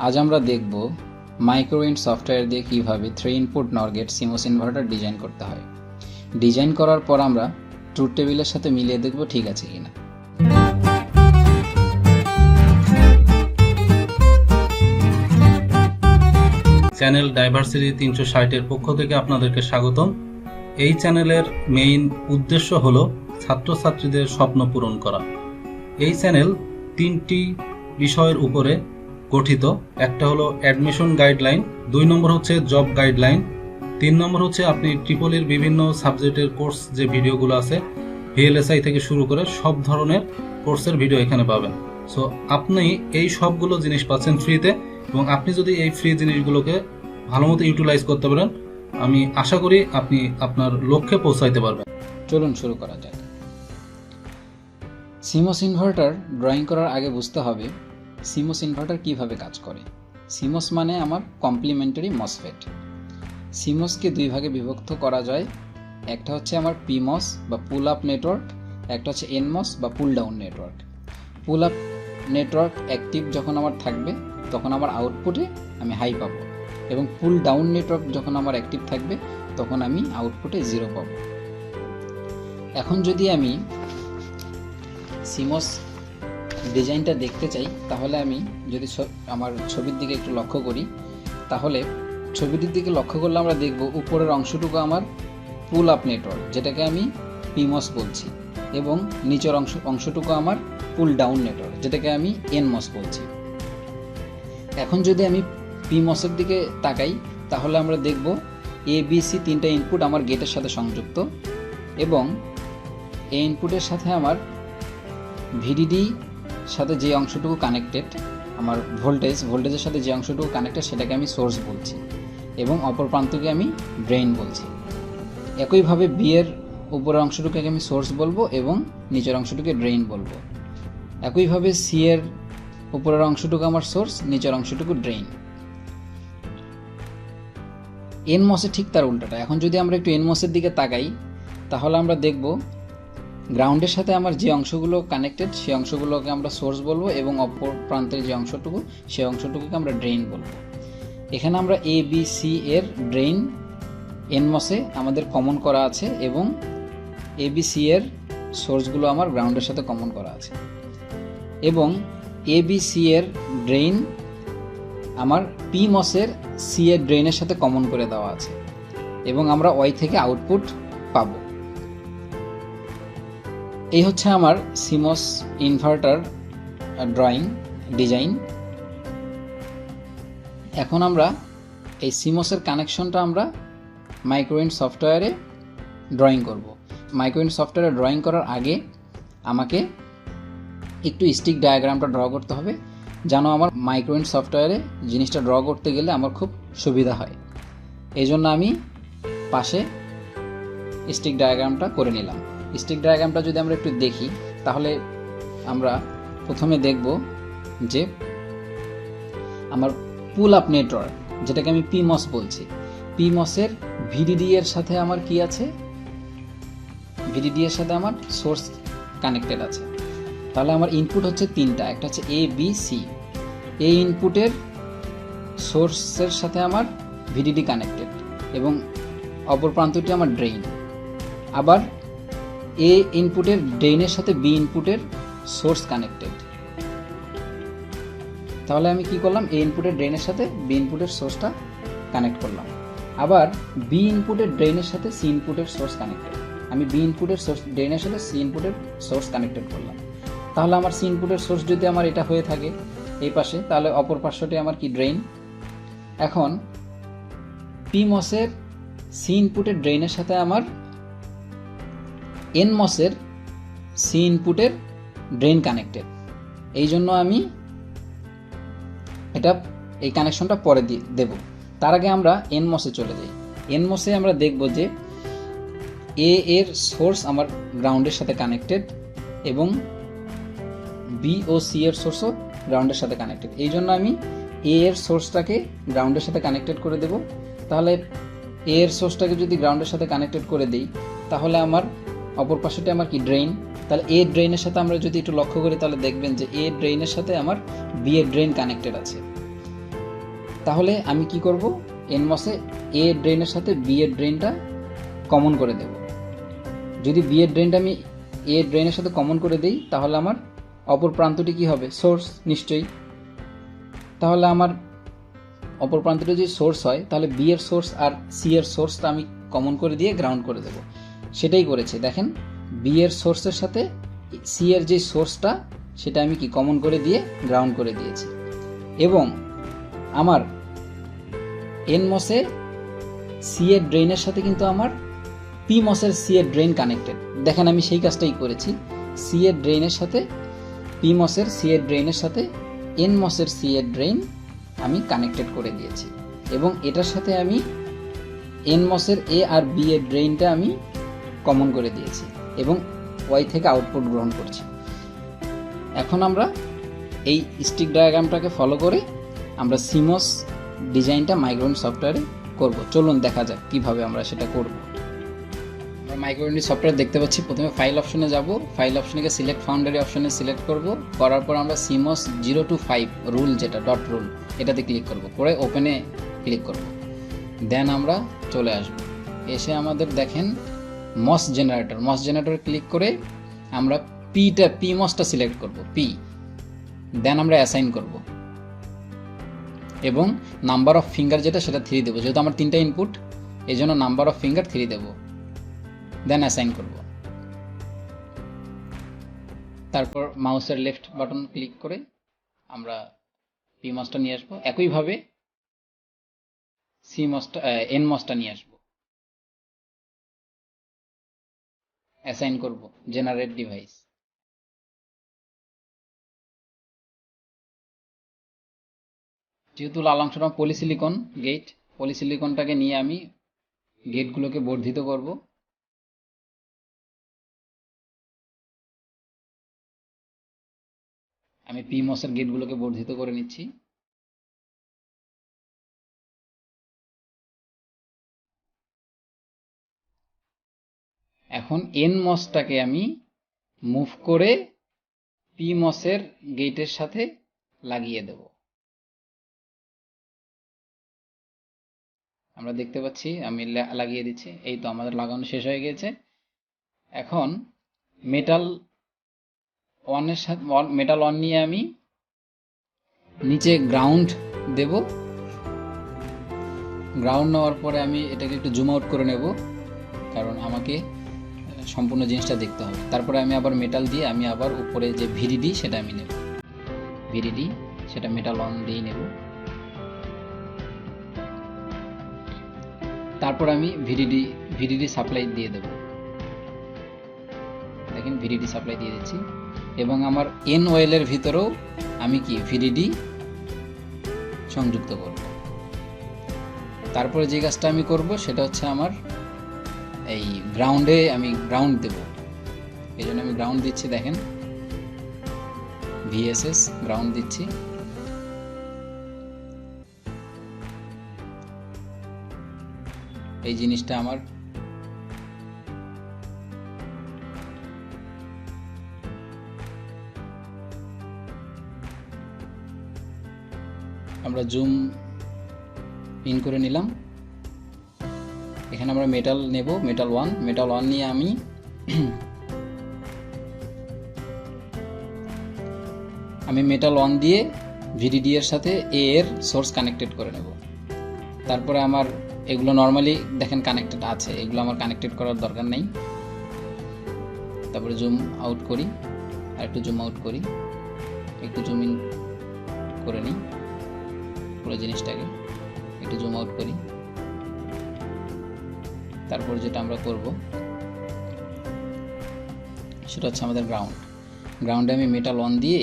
আজ আমরা দেখব মাইক্রোইন্ট সফটওয়্যার দিয়ে কিভাবে 3 ইনপুট নর গেট সিমোস ইনভার্টার ডিজাইন করতে হয়। ডিজাইন করার পর আমরা ট্রুথ টেবিলের সাথে মিলিয়ে দেখব ঠিক আছে কিনা। চ্যানেল ডাইভার্সিটি 360 এর পক্ষ থেকে আপনাদেরকে স্বাগতম। এই চ্যানেলের মেইন উদ্দেশ্য হলো ছাত্রছাত্রীদের স্বপ্ন পূরণ করা। এই চ্যানেল 3টি বিষয়ের উপরে গঠিত। একটা হলো অ্যাডমিশন গাইডলাইন, 2 নম্বর হচ্ছে জব গাইডলাইন, 3 নম্বর হচ্ছে আপনি ট্রিপলের বিভিন্ন সাবজেক্টের কোর্স যে ভিডিওগুলো আছে ভিএলএসআই থেকে শুরু করে সব ধরনের কোর্সের ভিডিও এখানে পাবেন। সো আপনি এই সবগুলো জিনিস পাচ্ছেন ফ্রিতে, এবং আপনি যদি এই ফ্রি জিনিসগুলোকে ভালো মতো ইউটিলাইজ করতে পারেন, আমি আশা করি আপনি আপনার লক্ষ্যে পৌঁছাইতে পারবেন। চলুন শুরু করা যাক। সিমোস ইনভার্টার ড্রয়িং করার আগে বুঝতে হবে সিমোস ইনভার্টার কিভাবে কাজ করে। সিমোস মানে আমার কমপ্লিমেন্টারি মসফেট। সিমোসকে 2 ভাগে বিভক্ত করা যায়। একটা হচ্ছে আমার পিমস বা পুল আপ নেটওয়ার্ক, একটা হচ্ছে এনমস বা pull down network. Pull up network active যখন আমার থাকবে তখন আমার আউটপুটে আমি হাই পাবো, এবং পুল ডাউন নেটওয়ার্ক যখন আমার অ্যাক্টিভ থাকবে তখন আমি আউটপুটে 0 পাবো। এখন যদি আমি সিমোস ডিজাইনটা দেখতে চাই, তাহলে আমি যদি আমার ছবির দিকে একটু লক্ষ্য করি, তাহলে ছবিটির দিকে লক্ষ্য করলে আমরা দেখব উপরের অংশটুকু আমার পুল আপ নেটওয়ার্ক, যেটাকে আমি পিমস বলছি, এবং নিচের অংশটুকু আমার পুল ডাউন নেটওয়ার্ক, যেটাকে আমি এনমস বলছি। এখন যদি আমি পিমসের দিকে তাকাই, তাহলে আমরা দেখব ABC 3টা ইনপুট আমার গেটের সাথে সংযুক্ত, এবং এই ইনপুটের সাথে VDD সাথে যে অংশটুকু কানেক্টেড, আমার ভোল্টেজের সাথে যে অংশটুকু কানেক্টেড সেটাকে আমি সোর্স বলছি, এবং অপর প্রান্তকে আমি ড্রেইন বলছি। একইভাবে B এর উপরের অংশটুকুকে আমি সোর্স বলবো এবং নিচের অংশটুকুকে ড্রেইন বলবো। একইভাবে C এর উপরের অংশটুকু আমার সোর্স, নিচের অংশটুকু ড্রেইন। এনমসে ঠিক তার উল্টাটা। এখন যদি আমরা একটু এনমসের দিকে তাকাই, তাহলে আমরা দেখব গ্রাউন্ডের সাথে আমার যে অংশগুলো কানেক্টেড সেই অংশগুলোকে আমরা সোর্স বলবো, এবং অপর প্রান্তের যে অংশটুকু সেই অংশটুকুকে আমরা ড্রেইন বলবো। এখানে আমরা ABC এর ড্রেইন এনমসে আমাদের কমন করা আছে, এবং ABC এর সোর্সগুলো আমার গ্রাউন্ডের সাথে কমন করা আছে, এবং ABC এর ড্রেইন আমার পিমসের C এর ড্রেইনের সাথে কমন করে দেওয়া আছে, এবং আমরা ওই থেকে আউটপুট পাবো। এই হচ্ছে আমার সিমোস ইনভার্টার ড্রয়িং ডিজাইন। এখন আমরা এই সিমোসের কানেকশনটা আমরা মাইক্রোইন্ট সফটওয়্যারে ড্রয়িং করব। মাইক্রোইন্ট সফটওয়্যারে ড্রয়িং করার আগে আমাকে একটু স্টিক ডায়াগ্রামটা ড্র করতে হবে, যেন আমার মাইক্রোইন্ট সফটওয়্যারে জিনিসটা ড্র করতে গেলে আমার খুব সুবিধা হয়। এই জন্য আমি পাশে স্টিক ডায়াগ্রামটা করে নিলাম। স্টিক ডায়াগ্রামটা যদি আমরা একটু দেখি, তাহলে আমরা প্রথমে দেখব যে আমার পুল আপ নেটওয়ার্ক, যেটাকে আমি পিমস বলছি, পিমসের VDD এর সাথে আমার কি আছে, VDD এর সাথে আমার সোর্স কানেক্টেড আছে। তাহলে আমার ইনপুট হচ্ছে 3টা, একটা হচ্ছে ABC। এই ইনপুটের সোর্সের সাথে আমার VDD কানেক্টেড, এবং অপর প্রান্তটি আমার ড্রেইন। আবার A ইনপুটের ড্রেইনের সাথে B ইনপুটের সোর্স কানেক্টেড। তাহলে আমি কি করলাম, A ইনপুটের ড্রেইনের সাথে B ইনপুটের সোর্সটা কানেক্ট করলাম। আবার B ইনপুটের ড্রেইনের সাথে C ইনপুটের সোর্স কানেক্টেড। আমি B ইনপুটের সোর্স ড্রেইনের সাথে C ইনপুটের সোর্স কানেক্টেড করলাম। তাহলে আমার C ইনপুটের সোর্স যদি আমার এটা হয়ে থাকে এই পাশে, তাহলে অপর পাশটি আমার কি ড্রেইন। এখন পিমসের C ইনপুটের ড্রেইনের সাথে আমার এনমসের C ইনপুটের ড্রেইন কানেক্টেড। এই জন্য আমি এই কানেকশনটা পরে দেব। তার আগে আমরা এনমসে চলে যাই। এনমসে আমরা দেখব যে A এর সোর্স আমার গ্রাউন্ডের সাথে কানেক্টেড, এবং B ও C এর সোর্সও গ্রাউন্ডের সাথে কানেক্টেড। এই জন্য আমি A এর সোর্সটাকে গ্রাউন্ডের সাথে কানেক্টেড করে দেব। তাহলে A এর সোর্সটাকে যদি গ্রাউন্ডের সাথে কানেক্টেড করে দিই, তাহলে আমার অপর পাশেটা আমার কি ড্রেইন। তাহলে A ড্রেইনের সাথে আমরা যদি একটু লক্ষ্য করি, তাহলে দেখবেন যে A ড্রেইনের সাথে আমার B এর ড্রেইন কানেক্টেড আছে। তাহলে আমি কি করব, এনমসে এ ড্রেনের সাথে বি এর ড্রেনটা কমন করে দেব। যদি বি এর ড্রেনটা আমি এ ড্রেনের সাথে কমন করে দেই তাহলে আমার অপর প্রান্তটি কি হবে, সোর্স নিশ্চয়ই। তাহলে আমার অপর প্রান্তটি যদি সোর্স হয় তাহলে বি এর সোর্স আর সি এর সোর্সটা আমি কমন করে দিয়ে গ্রাউন্ড করে দেব। সেটাই করেছি, দেখেন বি এর সোর্সের সাথে সি এর যে সোর্সটা সেটা আমি কি কমন করে দিয়ে গ্রাউন্ড করে দিয়েছি। এবং আমার এনমসে সি এর ড্রেনের সাথে কিন্তু আমার পি মসের সি এর ড্রেন কানেক্টেড। দেখেন আমি সেই কাজটাই করেছি, সি এর ড্রেনের সাথে পি মসের সি এর ড্রেনের সাথে এন মসের সি এর ড্রেন আমি কানেক্টেড করে দিয়েছি। এবং এটার সাথে আমি এন মসের এ আর বি এর ড্রেনটা আমি কমন করে দিয়েছি এবং ওয়াই থেকে আউটপুট গ্রহণ করছি। এখন আমরা এই স্টিক ডায়াগ্রামটাকে ফলো করে আমরা সিমস ডিজাইনটা মাইক্রোইন্ট সফটওয়্যারে করব। চলুন দেখা যাক কিভাবে আমরা সেটা করব। আমরা মাইক্রোইন্ট সফটওয়্যার দেখতে পাচ্ছি, প্রথমে ফাইল অপশনে যাব, ফাইল অপশনে গিয়ে সিলেক্ট ফাউন্ডারি অপশনে সিলেক্ট করব, করার পর আমরা সিমস 0 to 5 রুল, যেটা ডট রুল, এটাতে ক্লিক করব, করে ওপেনে ক্লিক করব। দেন আমরা চলে আসব, এসে আমাদের দেখেন মস জেনারেটর ক্লিক করে আমরা পি মসটা সিলেক্ট করব, পি। দেন আমরা অ্যাসাইন করব এবং নাম্বার অফ ফিঙ্গার যেটা সেটা 3 দেবো, যেহেতু আমার 3টা ইনপুট এই জন্য নাম্বার অফ ফিঙ্গার 3 দেবো। দেন অ্যাসাইন করব। তারপর মাউসের লেফট বাটন ক্লিক করে আমরা পি মসটা নিয়ে আসবো, একইভাবে সি মসটা এন মসটা নিয়ে আসবো, অ্যাসাইন করব, জেনারেট ডিভাইস। যেহেতু লাল অংশটা পলিসিলিকন গেট, পলিসিলিকনটাকে নিয়ে আমি গেটগুলোকে বর্ধিত করব। আমি পি মসের গেটগুলোকে বর্ধিত করে নিচ্ছি। এখন এন মসটাকে আমি মুভ করে পি মসের গেটের সাথে লাগিয়ে দেব। আমরা দেখতে পাচ্ছি আমি লাগিয়ে দিচ্ছি, এই তো আমাদের লাগানো শেষ হয়ে গেছে। এখন মেটাল ওয়ানের সাথে মেটাল ওয়ান নিয়ে আমি নিচে গ্রাউন্ড দেব। গ্রাউন্ড নেওয়ার পরে আমি এটাকে একটু জুম আউট করে নেব, কারণ আমাকে সম্পূর্ণ জিনিসটা দেখতে হবে। তারপরে আমি আবার মেটাল দিয়ে আমি আবার উপরে যে ভিডিডি সেটা আমি নেব, ভিডিডি সেটা মেটাল ওয়ান দিয়ে নেব। তারপর আমি ভিডিডি সাপ্লাই দিয়ে দেব, দেখেন ভিডিডি সাপ্লাই দিয়ে দিচ্ছি। এবং আমার এন ওয়েলের ভিতরেও আমি কি ভিডিডি সংযুক্ত করব। তারপরে যে কাজটা আমি করব সেটা হচ্ছে আমার এই গ্রাউন্ডে আমি গ্রাউন্ড দেব, এই জন্য আমি গ্রাউন্ড দিচ্ছি, দেখেন ভিএসএস গ্রাউন্ড দিচ্ছি। এই জিনিসটা আমার আমরা জুম ইন করে নিলাম। এখানে আমরা মেটাল নেব, মেটাল ওয়ান নিয়ে আমি মেটাল ওয়ান দিয়ে ভিডিডি এর সাথে এ এর সোর্স কানেক্টেড করে নেব। তারপরে আমার এগুলো নর্মালি দেখেন কানেক্টেড আছে, এগুলো আমার কানেক্টেড করার দরকার নেই। তারপরে জুম আউট করি, আর একটু জুম আউট করি, একটু জুম ইন করে নিই পুরো জিনিসটাকে, একটু জুম আউট করি। তারপর যেটা আমরা করব সেটা হচ্ছে আমাদের গ্রাউন্ডে আমি মেটাল ওয়ান দিয়ে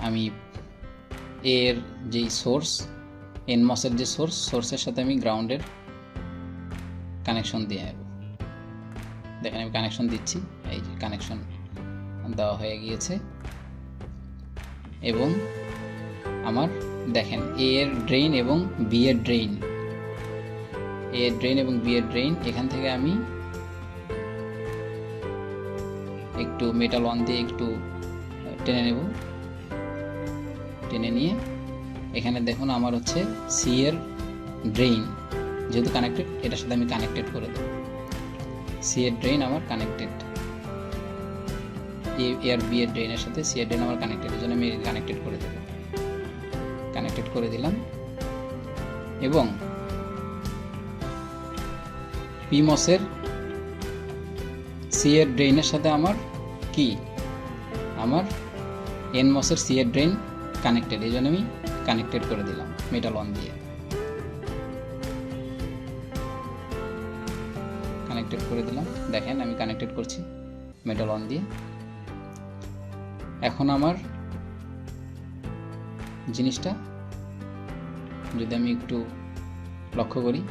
আমি এর যেই সোর্স এনমসের যে সোর্সের সাথে আমি গ্রাউন্ডের কানেকশন দিয়ে নেব। দেখেন আমি কানেকশন দিচ্ছি, এই যে কানেকশন দেওয়া হয়ে গিয়েছে। এবং আমার দেখেন এ এর ড্রেন এবং বি এর ড্রেন, এবং বি এর ড্রেন, এখান থেকে আমি একটু মেটাল ওয়ান দিয়ে একটু টেনে নেব, টেনে নিয়ে এখানে দেখুন আমার হচ্ছে সি এর ড্রেইন যেহেতু কানেক্টেড, এটার সাথে আমি কানেক্টেড করে দেবো। সি এর ড্রেইন আমার কানেক্টেড, এ আর বি এর ড্রেইনের সাথে সি এর ড্রেইন আমার কানেক্টেড, এই জন্য আমি কানেক্টেড করে দেবো। কানেক্টেড করে দিলাম এবং পিমসের সি এর ড্রেইনের সাথে আমার কি, আমার এনমসের সি এর ড্রেইন কানেক্টেড, এই জন্য আমি কানেক্টেড করে দিলাম মেটাল অন দিয়ে। কানেক্টেড করে দিলাম, দেখেন আমি কানেক্টেড করছি মেটাল অন দিয়ে। এখন আমার জিনিসটা যদি আমি একটু লক্ষ্য করি,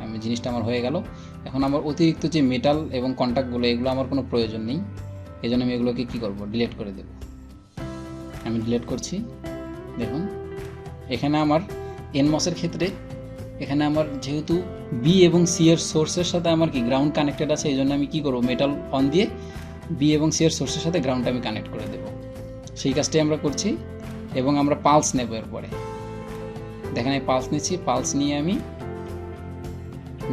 আমি জিনিসটা আমার হয়ে গেল। এখন আমার অতিরিক্ত যে মেটাল এবং কন্ট্যাক্টগুলো, এগুলো আমার কোনো প্রয়োজন নেই, এই জন্য আমি এগুলোকে কী করব, ডিলিট করে দেব। আমি ডিলিট করছি। দেখুন এখানে আমার এনমসের ক্ষেত্রে এখানে আমার যেহেতু বি এবং সি এর সোর্সের সাথে আমার কি গ্রাউন্ড কানেক্টেড আছে, এই জন্য আমি কী করবো, মেটাল অন দিয়ে বি এবং সি এর সোর্সের সাথে গ্রাউন্ডটা আমি কানেক্ট করে দেব। সেই কাজটাই আমরা করছি এবং আমরা পালস নেব এরপরে। দেখেন আমি পালস নিচ্ছি, পালস নিয়ে আমি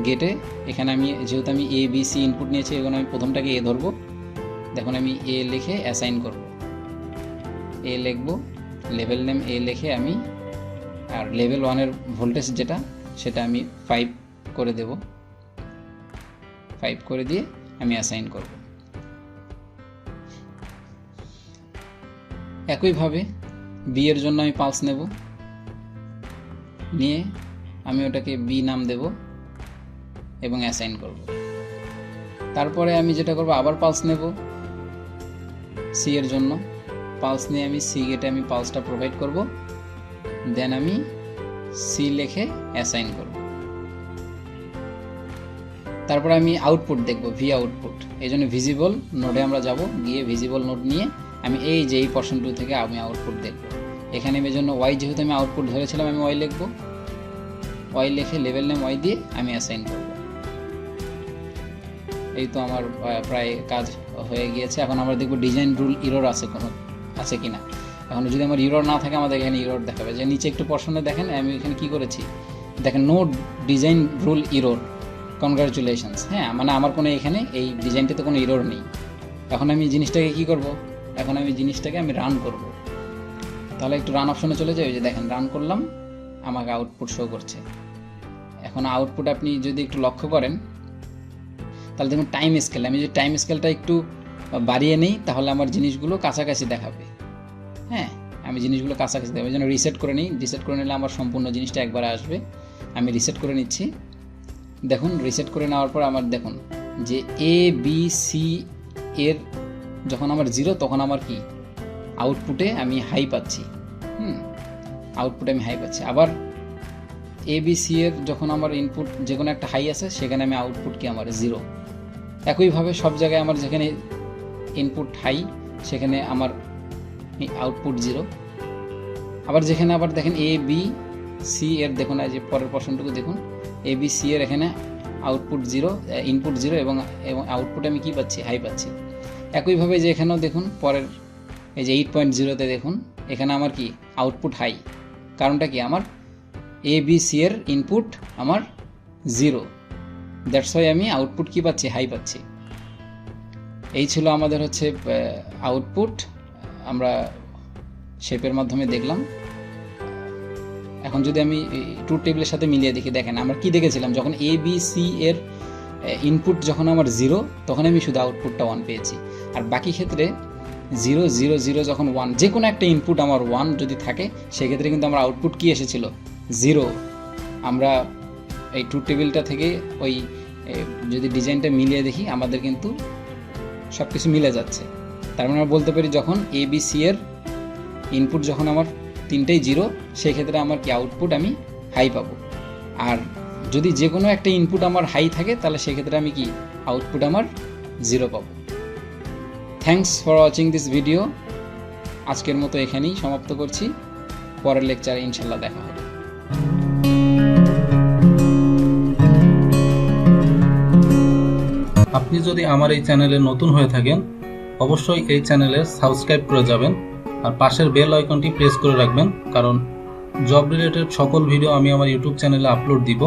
গেটে এখানে আমি যেহেতু আমি এ বি সি ইনপুট নিয়েছি, এখন আমি প্রথমটাকে এ ধরবো। দেখুন আমি এ লিখে অ্যাসাইন করব, এ লিখবো, লেভেল নেম এ লিখে আমি, আর লেভেল 1-এর ভোল্টেজ যেটা সেটা আমি 5 করে দেব। 5 করে দিয়ে আমি অ্যাসাইন করব। একইভাবে বি এর জন্য আমি পালস নেব, নিয়ে আমি ওটাকে বি নাম দেব এবং অ্যাসাইন করব। তারপরে আমি যেটা করব, আবার পালস নেব সি এর জন্য, পালস নিয়ে আমি সি গেটে আমি পালসটা প্রোভাইড করব, দেন আমি সি লিখে অ্যাসাইন করব। তারপরে আমি আউটপুট দেখব, ভি আউটপুট, এই জন্য ভিজিবল নোডে আমরা যাব, গিয়ে ভিজিবল নোড নিয়ে আমি এই যে এই পোর্শন 2 থেকে আমি আউটপুট দেখব। এখানে আমি জন্য ওয়াই, যেহেতু আমি আউটপুট ধরেছিলাম, আমি ওয়াই লিখব, ওয়াই লিখে লেভেল নেম ওয়াই দিয়ে আমি অ্যাসাইন করব। এই তো আমার প্রায় কাজ হয়ে গিয়েছে। এখন আমরা দেখব ডিজাইন রুল ইরর আছে কিনা। এখন যদি আমার ইরর না থাকে, আমাদের এখানে ইরর দেখাবে। যে নিচে একটু পোর্শনে দেখেন আমি এখানে কি করেছি, দেখেন no design rule error, congratulations. হ্যাঁ, মানে আমার কোনো এখানে এই ডিজাইনটাতে কোনো ইরর নেই। এখন আমি জিনিসটাকে কি করব, এখন আমি জিনিসটাকে আমি রান করব। তাহলে একটু রান অপশনে চলে যাই, যে দেখেন রান করলাম, আমাকে আউটপুট শো করছে। এখন আউটপুট আপনি যদি একটু লক্ষ্য করেন, তাহলে দেখুন টাইম স্কেল, আমি যদি টাইম স্কেলটা একটু বাড়িয়ে নিই, তাহলে আমার জিনিসগুলো কাছাকাছি দেখাবে। হ্যাঁ, আমি জিনিসগুলো কাছাকাছি দেখাবে, এই জন্য রিসেট করে নিই। রিসেট করে নিলে আমার সম্পূর্ণ জিনিসটা একবারে আসবে। আমি রিসেট করে নিচ্ছি। দেখুন রিসেট করে নেওয়ার পর আমার দেখুন যে এ বি সি এর যখন আমার 0, তখন আমার কি আউটপুটে আমি হাই পাচ্ছি। আউটপুটে আমি হাই পাচ্ছি। আবার এ বি সি এর যখন আমার ইনপুট যে কোনো একটা হাই আছে, সেখানে আমি আউটপুট কি আমার 0। একইভাবে সব জায়গায় আমার যেখানে ইনপুট হাই, সেখানে আমার আউটপুট 0। আবার যেখানে আবার দেখেন এ বি সি এর, দেখুন এই যে পরের পোর্শনটুকু দেখুন, এ বি সি এর এখানে আউটপুট 0, ইনপুট 0 এবং আউটপুটে আমি কি পাচ্ছি, হাই পাচ্ছি। একইভাবে যে এখানেও দেখুন পরের এই যে 8.0-তে দেখুন, এখানে আমার কি আউটপুট হাই। কারণটা কি, আমার এ বি সি এর ইনপুট আমার 0, দ্যাটস ওয়াই আমি আউটপুট কি পাচ্ছি, হাই পাচ্ছি। এই ছিল আমাদের হচ্ছে আউটপুট, আমরা শেপের মাধ্যমে দেখলাম। এখন যদি আমি ট্রুথ টেবিলের সাথে মিলিয়ে দেখি, দেখেন আমরা কি দেখেছিলাম, যখন এ বি সি এর ইনপুট যখন আমার 0, তখন আমি শুধু আউটপুটটা 1 পেয়েছি। আর বাকি ক্ষেত্রে 0 0 0 যখন 1, যে কোনো একটা ইনপুট আমার 1 যদি থাকে, সেক্ষেত্রে কিন্তু আমার আউটপুট কি এসেছিল, 0। আমরা এই ট্রুথ টেবিলটা থেকে ওই যদি ডিজাইনটা মিলিয়ে দেখি, আমাদের কিন্তু সব কিছু মিলে যাচ্ছে। তার মানে আমরা বলতে পারি, যখন এ বি সি এর ইনপুট যখন আমার 3টেই 0, সেই ক্ষেত্রে আমার কি আউটপুট আমি হাই পাবো। আর যদি যে কোনো একটা ইনপুট আমার হাই থাকে, তাহলে সেক্ষেত্রে আমি কি আউটপুট আমার 0 পাবো। Thanks for watching this video. আজকের মতো এখানেই সমাপ্ত করছি। পরের লেকচারে ইনশাল্লাহ দেখা হবে। আপনি যদি আমার এই চ্যানেলে নতুন হয়ে থাকেন, অবশ্যই এই চ্যানেলে সাবস্ক্রাইব করে যাবেন আর পাশের বেল আইকনটি প্রেস করে রাখবেন, কারণ জব রিলেটেড সকল ভিডিও আমি আমার ইউটিউব চ্যানেলে আপলোড দিব।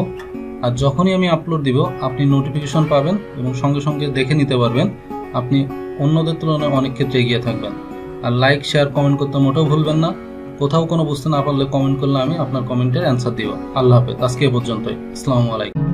আর যখনই আমি আপলোড দিব আপনি নোটিফিকেশন পাবেন এবং সঙ্গে সঙ্গে দেখে নিতে পারবেন। আপনি অন্যদের তুলনায় অনেক ক্ষেত্রে এগিয়ে থাকবেন। আর লাইক, শেয়ার, কমেন্ট করতে মোটেও ভুলবেন না। কোথাও কোনো বুঝতে না পারলে কমেন্ট করলে আমি আপনার কমেন্টের অ্যান্সার দিব। আল্লাহ হাফেজ, আজকে এ পর্যন্তই। আসসালামু আলাইকুম।